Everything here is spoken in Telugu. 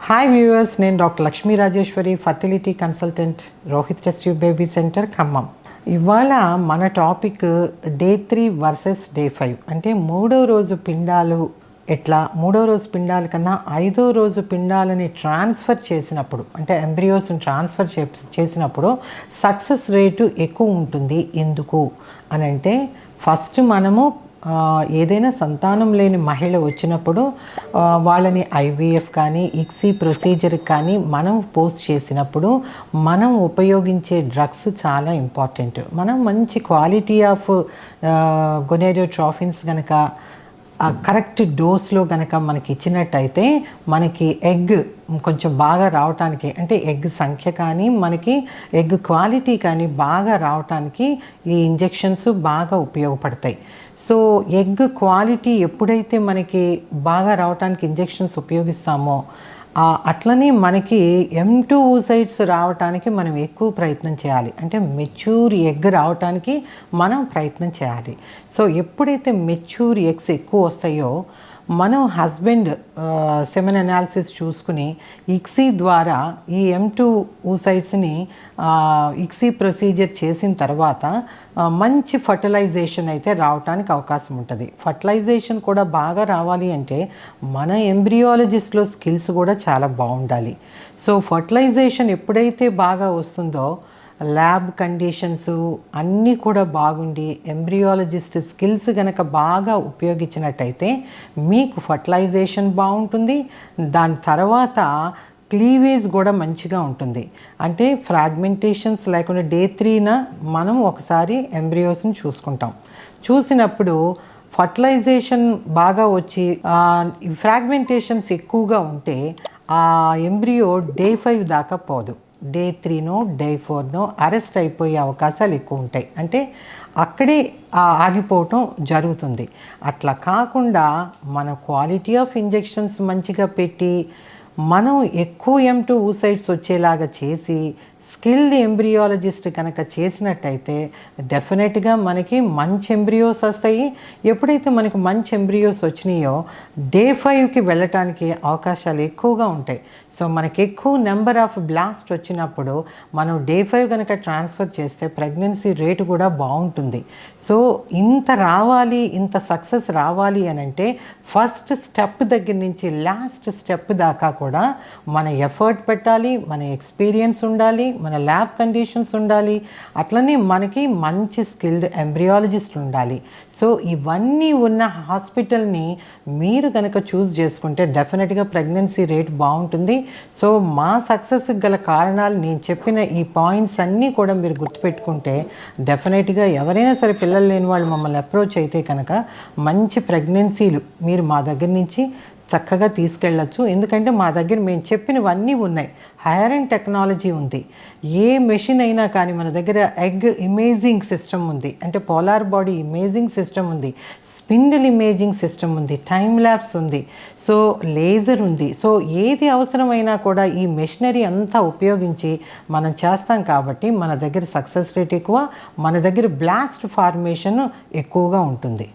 హాయ్ వ్యూవర్స్, నేను doctor Lakshmi Rajeshwari, fertility consultant, Rohit test tube baby centre, Khammam. ఇవాళ మన టాపిక్ డే 3 వర్సెస్ డే 5. అంటే మూడో రోజు పిండాలు ఎట్లా, మూడో రోజు పిండాల కన్నా ఐదో రోజు పిండాలని ట్రాన్స్ఫర్ చేసినప్పుడు, అంటే ఎంబ్రియోస్ని ట్రాన్స్ఫర్ చేసినప్పుడు సక్సెస్ రేటు ఎక్కువ ఉంటుంది. ఎందుకు అని అంటే, ఫస్ట్ మనము ఏదైనా సంతానం లేని మహిళ వచ్చినప్పుడు వాళ్ళని ఐవీఎఫ్ కానీ ఇక్సీ ప్రొసీజర్ కానీ మనం పోస్ట్ చేసినప్పుడు మనం ఉపయోగించే డ్రగ్స్ చాలా ఇంపార్టెంట్. మనం మంచి క్వాలిటీ ఆఫ్ గొనాడోట్రోపిన్స్ కనుక కరెక్ట్ డోస్లో కనుక మనకి ఇచ్చినట్టయితే మనకి ఎగ్ కొంచెం బాగా రావటానికి, అంటే ఎగ్ సంఖ్య కానీ మనకి ఎగ్ క్వాలిటీ కానీ బాగా రావటానికి ఈ ఇంజెక్షన్స్ బాగా ఉపయోగపడతాయి. సో ఎగ్ క్వాలిటీ ఎప్పుడైతే మనకి బాగా రావటానికి ఇంజెక్షన్స్ ఉపయోగిస్తామో అట్లనే మనకి M2 oocytes రావటానికి మనం ఎక్కువ ప్రయత్నం చేయాలి. అంటే మెచ్యూర్ ఎగ్ రావటానికి మనం ప్రయత్నం చేయాలి. సో ఎప్పుడైతే మెచ్యూర్ ఎగ్స్ ఎక్కువ వస్తాయో మనం హస్బెండ్ సెమెన్ అనాలిసిస్ చూసుకుని ఇక్సీ ద్వారా ఈ M2 oocytesని ఇక్సీ ప్రొసీజర్ చేసిన తర్వాత మంచి ఫర్టిలైజేషన్ అయితే రావడానికి అవకాశం ఉంటుంది. ఫర్టిలైజేషన్ కూడా బాగా రావాలి అంటే మన ఎంబ్రియాలజిస్ట్లో స్కిల్స్ కూడా చాలా బాగుండాలి. సో ఫర్టిలైజేషన్ ఎప్పుడైతే బాగా వస్తుందో ల్యాబ్ కండిషన్స్ అన్నీ కూడా బాగుండి ఎంబ్రియాలజిస్ట్ స్కిల్స్ కనుక బాగా ఉపయోగించినట్టయితే మీకు ఫర్టిలైజేషన్ బాగుంటుంది. దాని తర్వాత క్లీవేజ్ కూడా మంచిగా ఉంటుంది. అంటే ఫ్రాగ్మెంటేషన్స్ లేకుండా డే 3న మనం ఒకసారి ఎంబ్రియోస్ని చూసుకుంటాం. చూసినప్పుడు ఫర్టిలైజేషన్ బాగా వచ్చి ఫ్రాగ్మెంటేషన్స్ ఎక్కువగా ఉంటే ఆ ఎంబ్రియో డే 5 దాకా పోదు. డే 3నో డే 4నో అరెస్ట్ అయిపోయే అవకాశాలు ఎక్కువ ఉంటాయి. అంటే అక్కడే ఆగిపోవటం జరుగుతుంది. అట్లా కాకుండా మన క్వాలిటీ ఆఫ్ ఇంజెక్షన్స్ మంచిగా పెట్టి మనం ఎక్కువ M2 oocytes వచ్చేలాగా చేసి స్కిల్డ్ ఎంబ్రియాలజిస్ట్ కనుక చేసినట్టయితే డెఫినెట్గా మనకి మంచి ఎంబ్రియోస్ వస్తాయి. ఎప్పుడైతే మనకు మంచి ఎంబ్రియోస్ వచ్చినాయో డే 5కి వెళ్ళటానికి అవకాశాలు ఎక్కువగా ఉంటాయి. సో మనకి ఎక్కువ నెంబర్ ఆఫ్ బ్లాస్ట్ వచ్చినప్పుడు మనం డే 5 కనుక ట్రాన్స్ఫర్ చేస్తే ప్రెగ్నెన్సీ రేటు కూడా బాగుంటుంది. సో ఇంత రావాలి, ఇంత సక్సెస్ రావాలి అని అంటే ఫస్ట్ స్టెప్ దగ్గర నుంచి లాస్ట్ స్టెప్ దాకా కూడా మన ఎఫర్ట్ పెట్టాలి, మన ఎక్స్పీరియన్స్ ఉండాలి, మన ల్యాబ్ కండిషన్స్ ఉండాలి, అట్లనే మనకి మంచి స్కిల్డ్ ఎంబ్రియాలజిస్ట్ ఉండాలి. సో ఇవన్నీ ఉన్న హాస్పిటల్ని మీరు కనుక చూస్ చేసుకుంటే డెఫినెట్గా ప్రెగ్నెన్సీ రేట్ బాగుంటుంది. సో మా సక్సెస్కి గల కారణాలు నేను చెప్పిన ఈ పాయింట్స్ అన్నీ కూడా మీరు గుర్తుపెట్టుకుంటే డెఫినెట్గా ఎవరైనా సరే పిల్లలు లేని వాళ్ళు మమ్మల్ని అప్రోచ్ అయితే కనుక మంచి ప్రెగ్నెన్సీలు మీరు మా దగ్గర నుంచి చక్కగా తీసుకెళ్ళచ్చు. ఎందుకంటే మా దగ్గర మేము చెప్పినవన్నీ ఉన్నాయి. హైయర్ అండ్ టెక్నాలజీ ఉంది. ఏ మెషిన్ అయినా కానీ మన దగ్గర ఎగ్ ఇమేజింగ్ సిస్టమ్ ఉంది, అంటే పోలార్ బాడీ ఇమేజింగ్ సిస్టమ్ ఉంది, స్పిండిల్ ఇమేజింగ్ సిస్టమ్ ఉంది, టైమ్ ల్యాబ్స్ ఉంది, సో లేజర్ ఉంది. సో ఏది అవసరమైనా కూడా ఈ మెషినరీ అంతా ఉపయోగించి మనం చేస్తాం. కాబట్టి మన దగ్గర సక్సెస్ రేట్ ఎక్కువ, మన దగ్గర బ్లాస్ట్ ఫార్మేషన్ ఎక్కువగా ఉంటుంది.